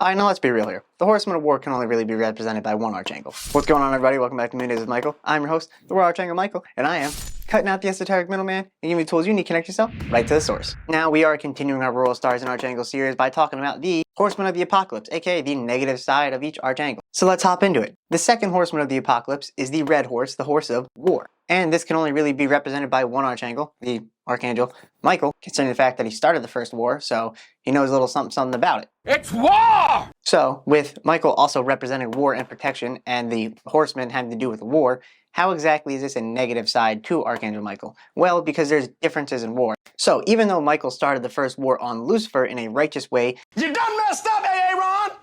Alright, now let's be real here. The Horseman of War can only really be represented by one archangel. What's going on, everybody? Welcome back to me. This is Michael. I'm your host, the War Archangel Michael, and I am cutting out the esoteric middleman and giving you the tools you need to connect yourself right to the source. Now, we are continuing our Royal Stars and Archangel series by talking about the Horseman of the Apocalypse, aka the negative side of each archangel. So let's hop into it. The second Horseman of the Apocalypse is the Red Horse, the Horse of War. And this can only really be represented by one archangel, the Archangel Michael, considering the fact that he started the first war, so he knows a little something about it. It's war! So, with Michael also representing war and protection, and the horseman having to do with war, how exactly is this a negative side to Archangel Michael? Well, because there's differences in war. So, even though Michael started the first war on Lucifer in a righteous way, You done messed up, Aaron!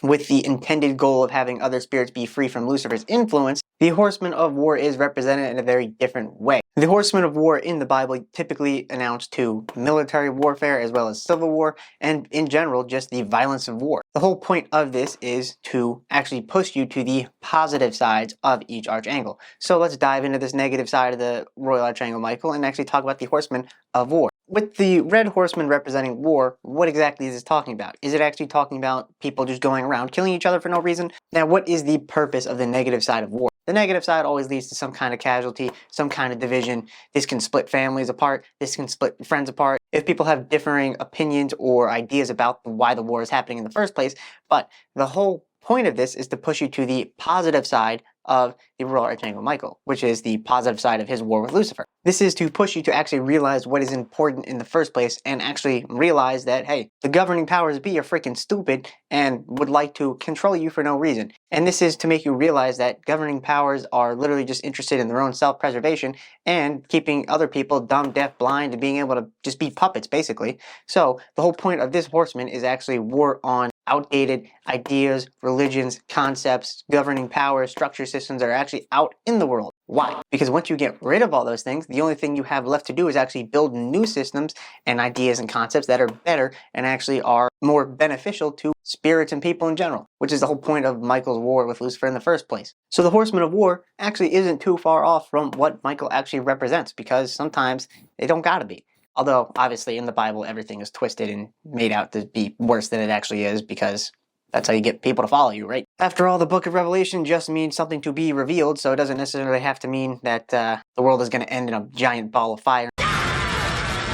with the intended goal of having other spirits be free from Lucifer's influence, the Horseman of War is represented in a very different way. The Horsemen of War in the Bible typically announce to military warfare as well as civil war, and in general just the violence of war. The whole point of this is to actually push you to the positive sides of each archangel. So let's dive into this negative side of the Royal Archangel Michael and actually talk about the Horsemen of War. With the Red Horseman representing war, what exactly is this talking about? Is it actually talking about people just going around killing each other for no reason? Now, what is the purpose of the negative side of war? The negative side always leads to some kind of casualty, some kind of division. This can split families apart. This can split friends apart. If people have differing opinions or ideas about why the war is happening in the first place. But the whole point of this is to push you to the positive side of the Royal Archangel Michael, which is the positive side of his war with Lucifer. This is to push you to actually realize what is important in the first place and actually realize that, hey, the governing powers be are freaking stupid and would like to control you for no reason. And this is to make you realize that governing powers are literally just interested in their own self-preservation and keeping other people dumb, deaf, blind, and being able to just be puppets, basically. So the whole point of this horseman is actually war on outdated ideas, religions, concepts, governing powers, structure systems that are actually out in the world. Why? Because once you get rid of all those things, the only thing you have left to do is actually build new systems and ideas and concepts that are better and actually are more beneficial to spirits and people in general, which is the whole point of Michael's war with Lucifer in the first place. So the Horseman of War actually isn't too far off from what Michael actually represents, because sometimes they don't gotta be. Although, obviously, in the Bible, everything is twisted and made out to be worse than it actually is, because that's how you get people to follow you, right? After all, the Book of Revelation just means something to be revealed, so it doesn't necessarily have to mean that the world is going to end in a giant ball of fire.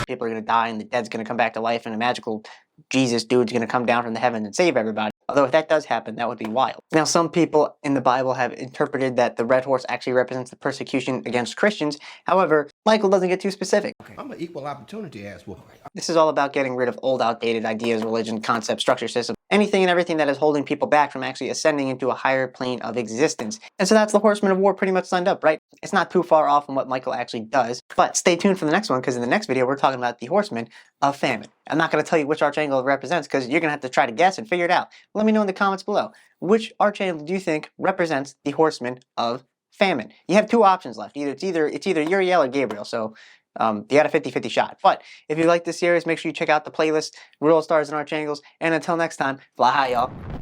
People are going to die, and the dead's going to come back to life, and a magical Jesus dude's going to come down from the heavens and save everybody. Although if that does happen, that would be wild. Now, some people in the Bible have interpreted that the red horse actually represents the persecution against Christians. However, Michael doesn't get too specific. Okay, I'm an equal opportunity ass boy. This is all about getting rid of old, outdated ideas, religion, concepts, structure, system, anything and everything that is holding people back from actually ascending into a higher plane of existence. And so that's the Horseman of War pretty much signed up, right? It's not too far off from what Michael actually does. But stay tuned for the next one, because in the next video, we're talking about the Horseman of Famine. I'm not going to tell you which archangel it represents, because you're going to have to try to guess and figure it out. Let me know in the comments below. Which archangel do you think represents the Horseman of Famine? You have two options left. It's either Uriel or Gabriel, so you got a 50-50 shot. But if you like this series, make sure you check out the playlist, Royal Stars and Archangels. And until next time, fly high, y'all.